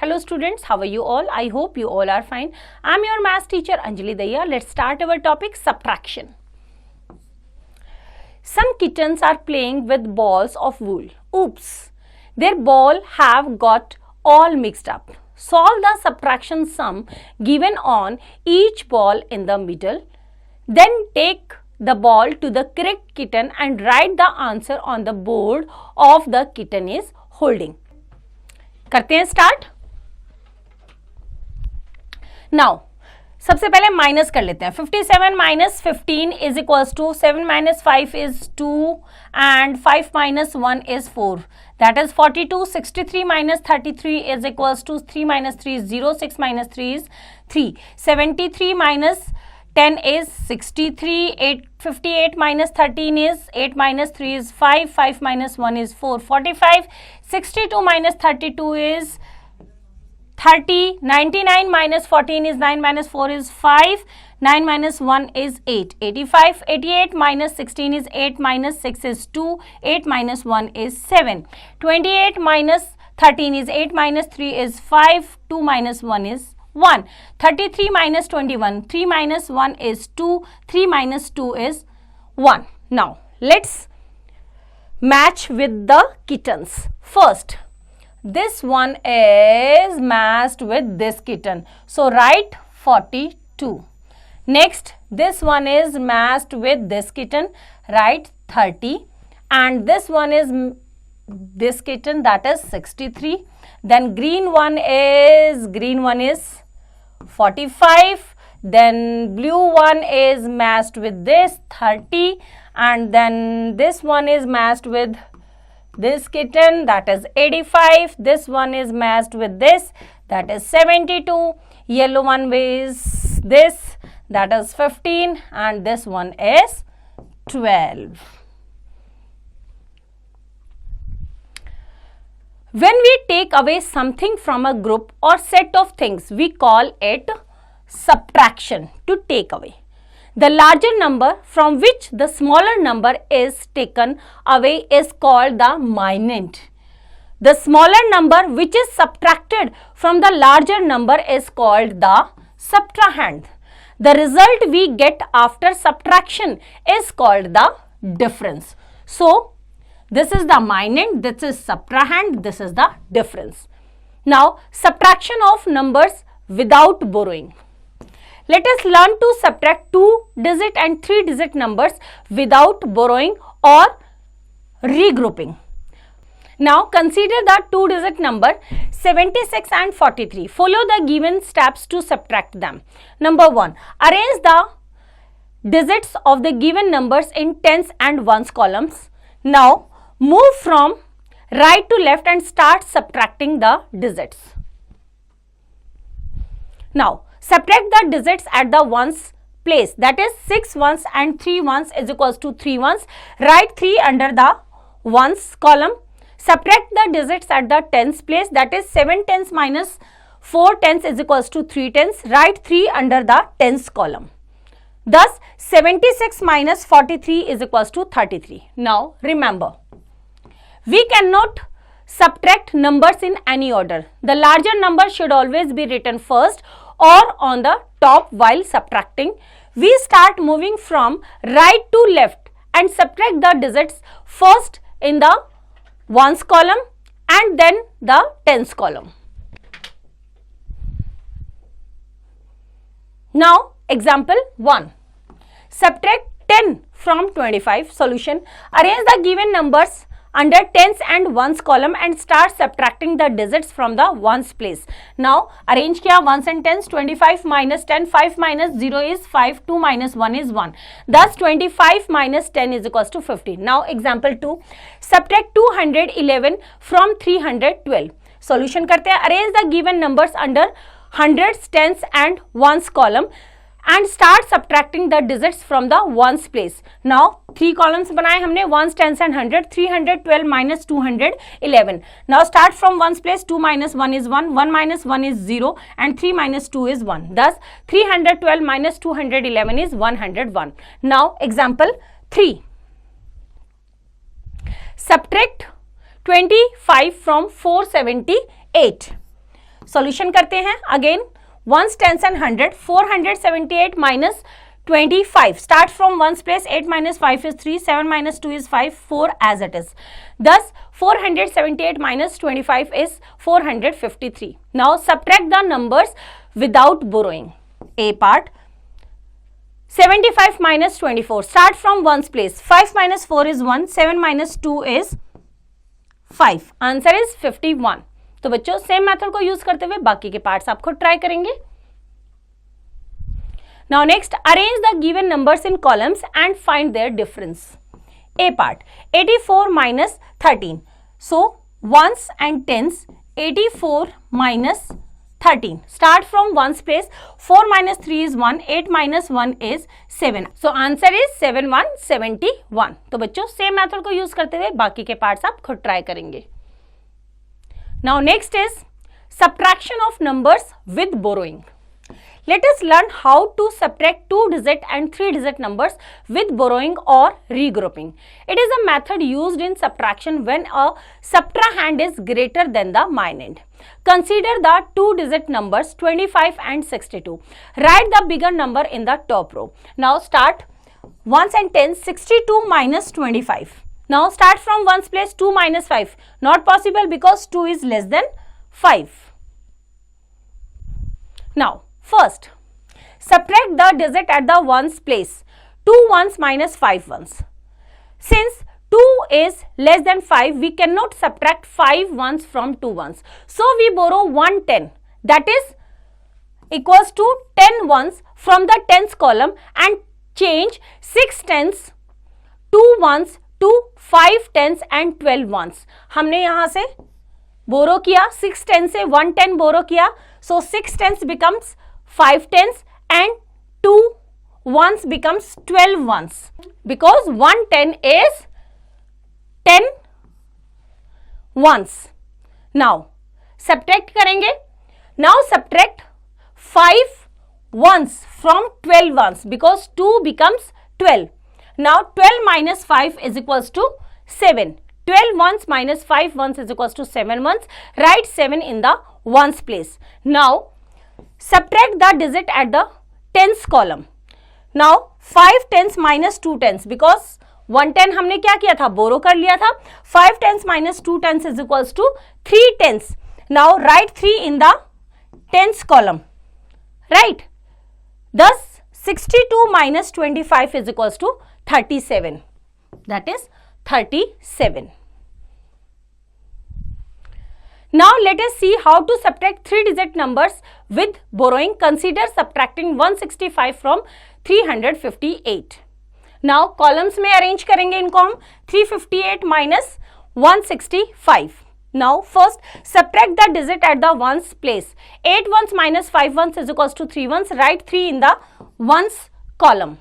Hello students, how are you all? I hope you all are fine. I am your maths teacher Anjali Daya. Let's start our topic subtraction. Some kittens are playing with balls of wool. Oops! Their ball have got all mixed up. Solve the subtraction sum given on each ball in the middle. Then take the ball to the correct kitten and write the answer on the board of the kitten is holding. करते हैं start. Now सबसे पहले minus कर लेते हैं. 57 minus 15 is equals to 7 minus 5 is 2 and 5 minus 1 is 4. That is 42. 63 minus 33 is equals to 3 minus 3 is 0. 6 minus 3 is 3. 73 minus 10 is 63. 58 minus 13 is 8 minus 3 is 5. 5 minus 1 is 4. 45. 62 minus 32 is 30. 99 minus 14 is 9 minus 4 is 5. 9 minus 1 is 8. 85. 88 minus 16 is 8 minus 6 is 2. 8 minus 1 is 7. 28 minus 13 is 8 minus 3 is 5. 2 minus 1 is 1. 33 minus 21. 3 minus 1 is 2. 3 minus 2 is 1. Now, let's match with the kittens. First, this one is matched with this kitten. So, write 42. Next, this one is matched with this kitten. Write 30. And this one is this kitten, that is 63. Then green one is 45. Then blue one is matched with this 30, and then this one is matched with this kitten, that is 85. This one is matched with this, that is 72. Yellow one is this, that is 15, and this one is 12. When we take away something from a group or set of things, we call it subtraction, to take away. The larger number from which the smaller number is taken away is called the minend. The smaller number which is subtracted from the larger number is called the subtrahend. The result we get after subtraction is called the difference. So, this is the minend, this is subtrahend, this is the difference. Now, subtraction of numbers without borrowing. Let us learn to subtract 2-digit and 3-digit numbers without borrowing or regrouping. Now, consider the 2-digit number 76 and 43. Follow the given steps to subtract them. Number 1. Arrange the digits of the given numbers in tens and ones columns. Now, move from right to left and start subtracting the digits. Now, subtract the digits at the ones place, that is 6 ones and 3 ones is equals to 3 ones. Write 3 under the ones column. Subtract the digits at the tens place, that is 7 tens minus 4 tens is equals to 3 tens. Write 3 under the tens column. Thus, 76 minus 43 is equals to 33. Now, remember, we cannot subtract numbers in any order. The larger number should always be written first or on the top while subtracting. We start moving from right to left and subtract the digits first in the ones column and then the tens column. Now, example 1. Subtract 10 from 25. Solution. Arrange the given numbers under tens and ones column and start subtracting the digits from the ones place. Now, arrange kiya ones and tens. 25 minus 10, 5 minus 0 is 5, 2 minus 1 is 1. Thus, 25 minus 10 is equals to 15. Now, example 2. Subtract 211 from 312. Solution karte hain. Arrange the given numbers under hundreds, tens and ones column and start subtracting the digits from the ones place. Now, 3 columns बनाए हमने, ones, tens and 100. 312 minus 211. Now, start from ones place. 2 minus 1 is 1. 1 minus 1 is 0 and 3 minus 2 is 1. Thus, 312 minus 211 is 101. Now, example 3. Subtract 25 from 478. Solution करते हैं again, ones, tens and 100. 478 minus 25. Start from ones place. 8 minus 5 is 3. 7 minus 2 is 5. 4 as it is. Thus, 478 minus 25 is 453. Now, subtract the numbers without borrowing. A part. 75 minus 24. Start from ones place. 5 minus 4 is 1. 7 minus 2 is 5. Answer is 51. तो बच्चों same method को use करते हुए बाकी के parts आप खुद try करेंगे. Now next, arrange the given numbers in columns and find their difference. A part, 84 minus 13. So, ones and tens, 84 minus 13. Start from ones place. 4 minus 3 is 1. 8 minus 1 is 7. So, answer is 7171. तो बच्चों same method को use करते हुए बाकी के parts आप खुद try करेंगे. Now next is subtraction of numbers with borrowing. Let us learn how to subtract 2-digit and 3-digit numbers with borrowing or regrouping. It is a method used in subtraction when a subtrahend is greater than the minand. Consider the 2-digit numbers 25 and 62. Write the bigger number in the top row. Now start ones and tens. 62 minus 25. Now start from ones place. 2 minus 5. Not possible because 2 is less than 5. Now first, subtract the digit at the ones place. 2 ones minus 5 ones. Since 2 is less than 5, we cannot subtract 5 ones from 2 ones. So, we borrow 1 10. That is equals to 10 ones from the tens column and change 6 tens, 2 ones to 5 tens and 12 ones. हमने यहाँ से borrow किया, 6 tens से 1 10 borrow किया. So, 6 tens becomes 5 tens and 2 ones becomes 12 ones because 1 10 is 10 ones. Now subtract करेंगे. Now subtract 5 ones from 12 ones because 2 becomes 12. Now 12 minus 5 is equals to 7. 12 ones minus 5 ones is equals to 7 ones. Write 7 in the ones place. Now subtract the digit at the tens column. Now 5 tens minus 2 tens because 1 10 हमने क्या किया था, बोरो कर लिया था. 5 tens minus 2 tens is equals to 3 tens. Now write 3 in the tens column. Right. Thus 62 minus 25 is equals to 37. That is 37. Now let us see how to subtract 3-digit numbers with borrowing. Consider subtracting 165 from 358. Now columns में arrange करेंगे इनको हम. 358 minus 165. Now first subtract the digit at the ones place. 8 ones minus 5 ones is equals to 3 ones. Write 3 in the ones column.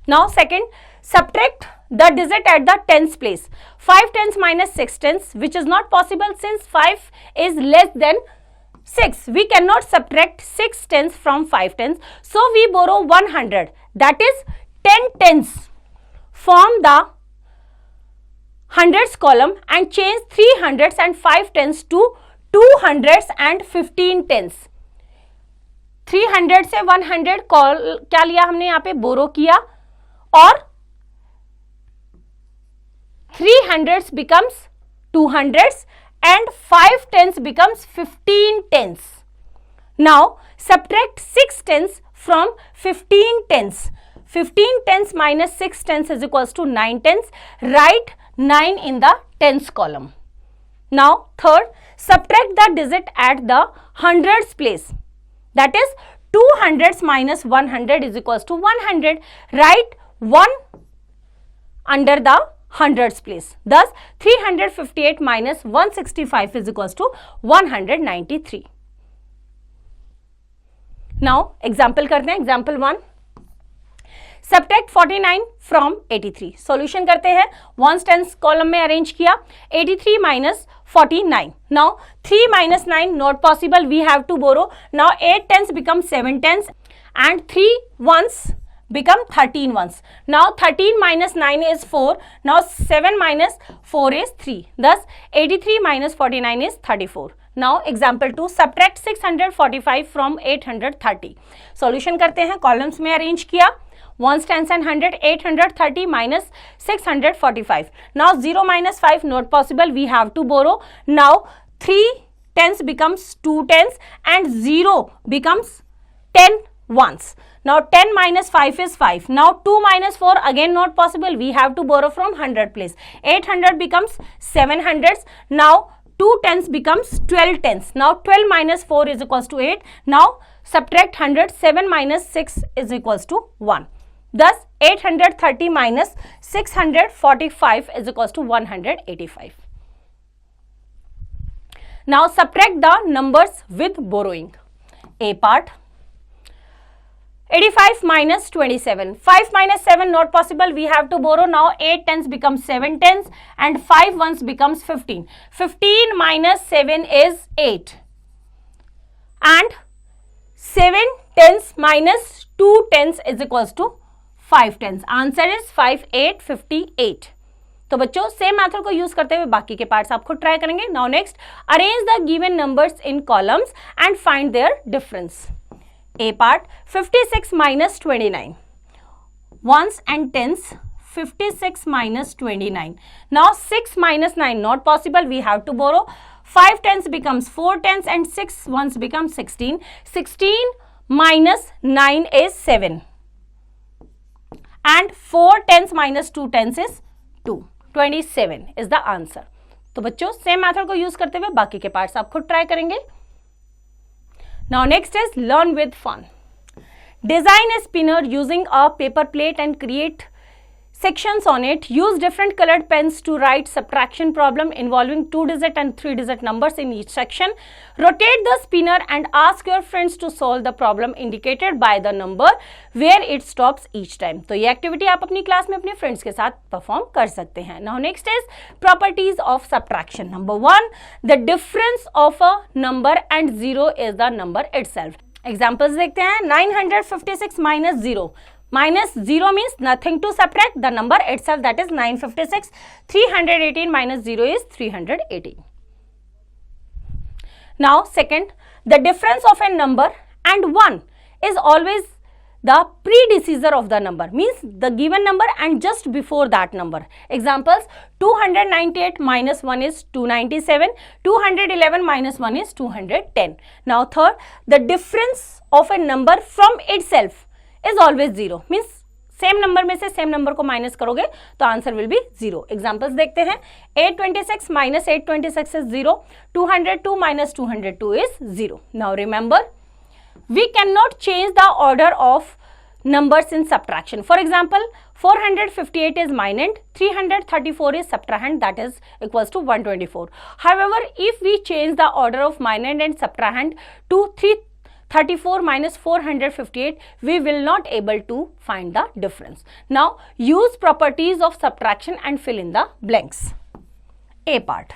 Now second, subtract the digit at the tens place. 5 tens minus 6 tens, which is not possible since 5 is less than 6. We cannot subtract 6 tens from 5 tens. So we borrow 100. That is 10 tens from the hundreds column and change 3 hundreds and 5 tens to 2 hundreds and 15 tens. 300 से 100 क्या लिया हमने यहाँ पे, बोरो किया, और 300s becomes 200s and 5 tens becomes 15 tens. Now subtract 6 tens from 15 tens. 15 tens minus 6 tens is equals to 9 tens. Write 9 in the tens column. Now third, subtract the digit at the hundreds place. That is 200s minus 100 is equals to 100. Write 1 under the hundreds place. Thus 358 minus 165 is equals to 193. Now example करते हैं. Example 1. Subtract 49 from 83. Solution करते हैं. Ones tens column में arrange किया. 83 minus 49. Now 3 minus 9 not possible. We have to borrow. Now 8 tens become 7 tens and 3 ones become 13 ones. Now 13 minus 9 is 4. Now 7 minus 4 is 3. Thus 83 minus 49 is 34. Now example 2, subtract 645 from 830. Solution करते हैं, columns में arrange किया, ones, tens and 100, 830 minus 645. Now 0 minus 5 not possible, we have to borrow. Now 3 tens becomes 2 tens and 0 becomes 10 ones. Now 10 minus 5 is 5. Now 2 minus 4 again not possible, we have to borrow from 100 place. 800 becomes 700s. Now 2 tens becomes 12 tens. Now 12 minus 4 is equals to 8. Now subtract 100, 7 minus 6 is equals to 1. Thus 830 minus 645 is equals to 185. Now subtract the numbers with borrowing. A part, 85 minus 27. 5 minus 7 not possible, we have to borrow. Now 8 tens becomes 7 tens and 5 ones becomes 15. 15 minus 7 is 8 and 7 tens minus 2 tens is equals to 5 tens. Answer is 5, 8, 58. तो बच्चों same method को use करते हुए बाकी के parts आप खुद try करेंगे. Now next, arrange the given numbers in columns and find their difference. A part, 56 minus 29. Ones and tens, 56 minus 29. Now 6 minus 9 not possible, we have to borrow. 5 tens becomes 4 tens and 6 ones becomes 16. 16 minus 9 is 7. And 4 tens minus 2 tens is 2. 27 is the answer. तो बच्चों same method को use करते हुए बाकी के parts आप खुद try करेंगे. Now next is learn with fun. Design a spinner using a paper plate and create sections on it. Use different colored pens to write subtraction problem involving 2-digit and 3-digit numbers in each section. Rotate the spinner and ask your friends to solve the problem indicated by the number where it stops each time. तो ये activity आप अपनी class में अपने friends के साथ perform कर सकते हैं. Now next is properties of subtraction. Number 1, the difference of a number and 0 is the number itself. Examples देखते हैं. 956 minus 0. Minus 0 means nothing to subtract, the number itself, that is 956. 318 minus 0 is 318. Now second, the difference of a number and 1 is always the predecessor of the number, means the given number and just before that number. Examples, 298 minus 1 is 297, 211 minus 1 is 210. Now third, the difference of a number from itself is always 0, means same number में से same number को minus करोगे तो answer will be 0. Examples देखते हैं. 826 minus 826 is 0. 202 minus 202 is 0. Now remember, we cannot change the order of numbers in subtraction. For example, 458 is minand, 334 is subtrahend, that is equals to 124. However, if we change the order of minand and subtrahend to 334 minus 458, we will not able to find the difference. Now use properties of subtraction and fill in the blanks. A part,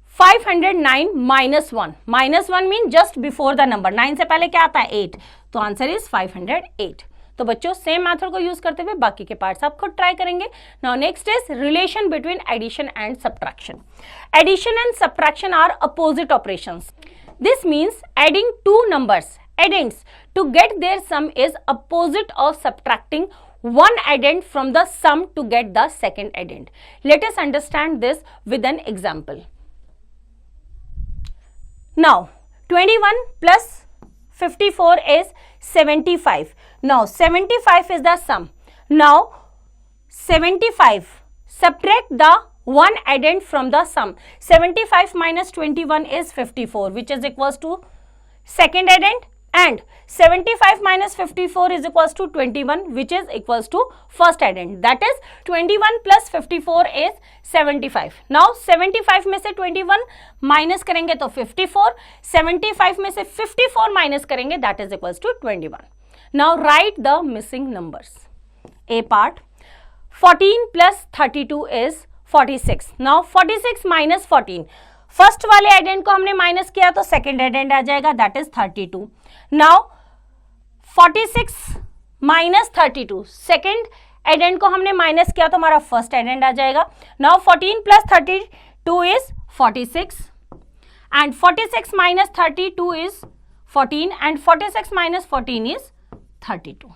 509 minus 1. Minus 1 means just before the number. 9 से पहले क्या आता है? 8. तो answer is 508. तो बच्चों same method को use करते हुए बाकी के पार्ट्स आप खुद ट्राई करेंगे. Now next is relation between addition and subtraction. Addition and subtraction are opposite operations. This means adding two numbers, addends, to get their sum is opposite of subtracting one addend from the sum to get the second addend. Let us understand this with an example. Now 21 plus 54 is 75. Now 75 is the sum. Now 75, subtract the one addend from the sum. 75 minus 21 is 54, which is equals to second addend, and 75 minus 54 is equals to 21, which is equals to first addend. That is 21 plus 54 is 75. Now 75 में से 21 minus करेंगे तो 54. 75 में से 54 minus करेंगे, that is equals to 21. Now write the missing numbers. A part, 14 plus 32 is 46. Now 46 minus 14, first वाले addend को हमने माइनस किया तो सेकेंड एडेंड आ जाएगा, that is 32. Now 46 minus 32, second addend को हमने माइनस किया तो हमारा फर्स्ट एडेंड आ जाएगा. Now 14 plus 32 is 46. and 46 minus 32 is 14 and 46 minus 14 is 32.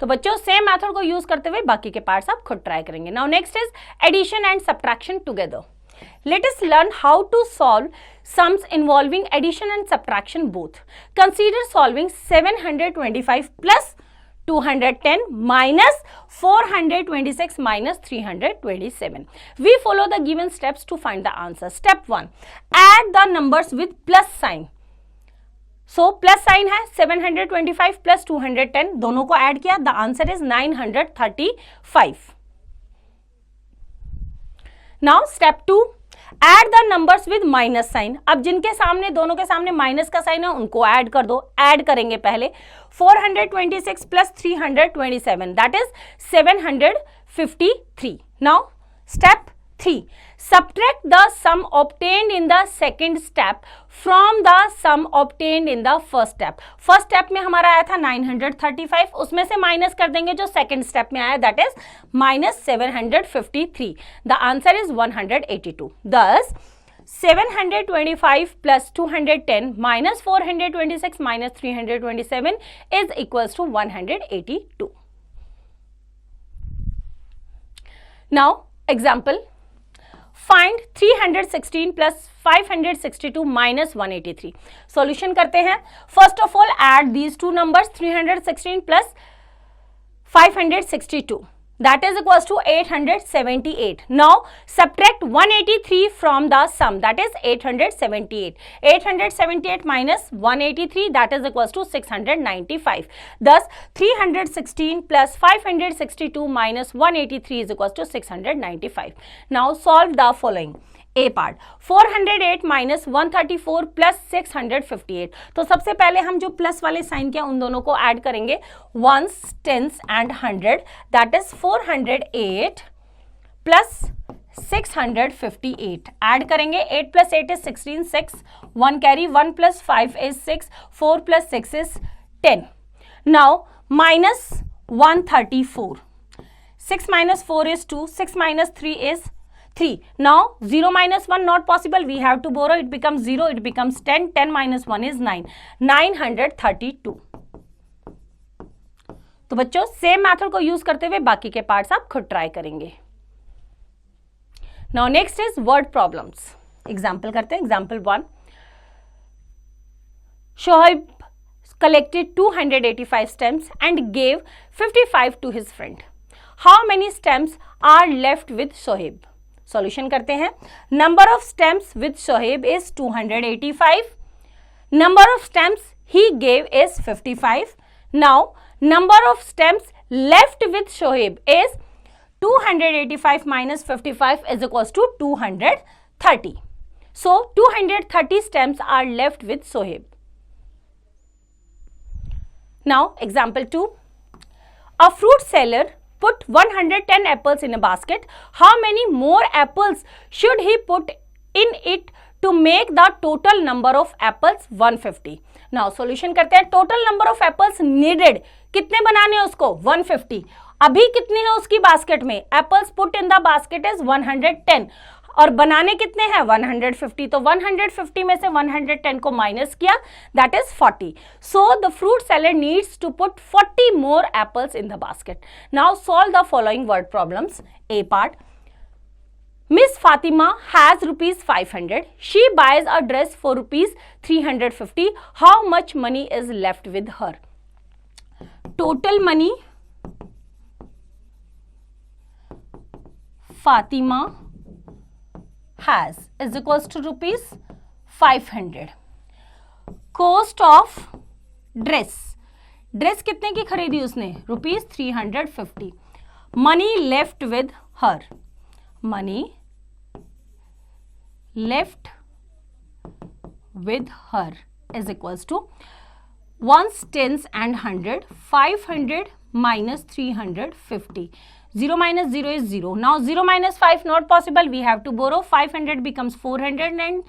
तो बच्चों सेम मेथड को यूज करते हुए बाकी के पार्ट्स आप खुद ट्राई करेंगे. Now next is addition and subtraction together. Let us learn how to solve sums involving addition and subtraction both. Consider solving 725 plus 210 minus 426 minus 327. We follow the given steps to find the answer. Step 1. Add the numbers with plus sign. So plus sign है 725 plus 210 दोनों को add किया. The answer is 935. Now step 2. Add the numbers with minus sign. अब जिनके सामने दोनों के सामने माइनस का साइन है उनको ऐड कर दो. ऐड करेंगे पहले 426 plus 327 that is 753. Now step 3. Subtract the sum obtained in the second step from the sum obtained in the first step. First step में हमारा आया था 935, उसमें से माइनस कर देंगे जो सेकंड स्टेप में आया that is minus 753. The answer is 182. Thus 725 plus 210 minus 426 minus 327 is equals to 182. Now example. Find 316 plus 562 minus 183. Solution करते हैं. First of all, add these two numbers 316 plus 562. That is equals to 878. Now subtract 183 from the sum. That is 878. 878 minus 183 that is equals to 695. Thus 316 plus 562 minus 183 is equals to 695. Now solve the following. A part 408 minus 134 plus 658. तो सबसे पहले हम जो plus वाले sign किया उन दोनों को ऐड करेंगे. Ones, tens and 100 that is 408 plus 658. Add करेंगे 8 plus 8 is 16, 6 1 carry, 1 plus 5 is 6, 4 plus 6 is 10. Now minus 134. 6 minus 4 is 2, 6 minus 3 is 3. Now 0 minus 1 not possible. We have to borrow. It becomes 0. It becomes 10. 10 minus 1 is 9. 932. तो बच्चों same method को use करते हुए बाकी के parts आप खुद try करेंगे. Now next is word problems. Example करते हैं. Example 1. Shoaib collected 285 stamps and gave 55 to his friend. How many stamps are left with Shoaib? Solution करते हैं. Number of stamps with Shoaib is 285. Number of stamps he gave is 55. Now number of stamps left with Shoaib is 285 minus 55 is equals to 230. So 230 stamps are left with Shoaib. Now example 2. A fruit seller put 110 apples in a basket. How many more apples should he put in it to make the total number of apples 150? Now solution करते हैं. Total number of apples needed कितने बनाने हैं उसको? 150. अभी कितने हैं उसकी बास्केट में? Apples put in the basket is 110 और बनाने कितने हैं? 150. तो 150 में से 110 को माइनस किया that is 40. So the fruit seller needs to put 40 more apples in the basket. Now solve the following word problems. A part. Miss Fatima has rupees 500. She buys a dress for rupees 350. How much money is left with her? Total money Fatima has is equals to rupees 500. Cost of dress. Dress कितने की खरीदी उसने? Rupees 350. Money left with her. Money left with her is equals to ones, tens and 100. 500 minus 350. 0 minus 0 is 0. Now 0 minus 5 not possible. We have to borrow. 500 becomes 400 and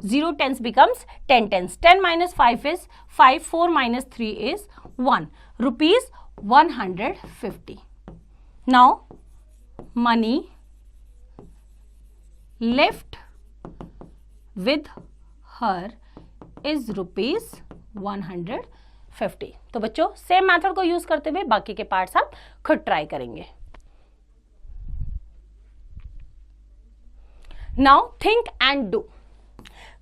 0 tens becomes 10 tens. 10 minus 5 is 5. 4 minus 3 is 1. Rupees 150. Now money left with her is ₹150। तो बच्चों same method को use करते हुए बाकी के parts आप खुद try करेंगे। Now think and do.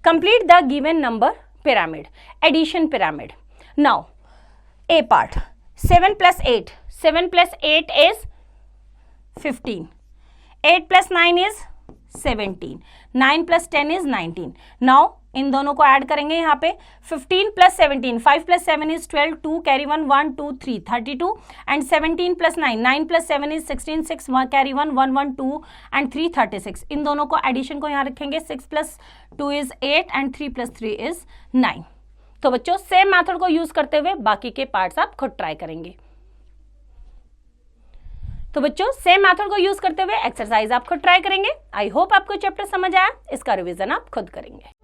Complete the given number pyramid, addition pyramid. Now A part, 7 plus 8, 7 plus 8 is 15, 8 plus 9 is 17, 9 plus 10 is 19. Now इन दोनों को ऐड करेंगे यहाँ पे 15 plus 17, 5 plus 7 is 12, 2 carry 1, 1, 2, 3, 32 and 17 plus 9, 9 plus 7 is 16, 6 carry 1, 1, 1, 2 and 3, 36. इन दोनों को addition को यहाँ रखेंगे 6 plus 2 is 8 and 3 plus 3 is 9. तो बच्चों सेम मेथड को यूज करते हुए बाकी के पार्ट्स आप खुद ट्राई करेंगे। तो बच्चों सेम मेथड को यूज करते हुए एक्सरसाइज आप खुद ट्राई करेंगे। आई होप आपको चैप्टर समझ आया। इसका रिवीजन आप खुद करेंगे।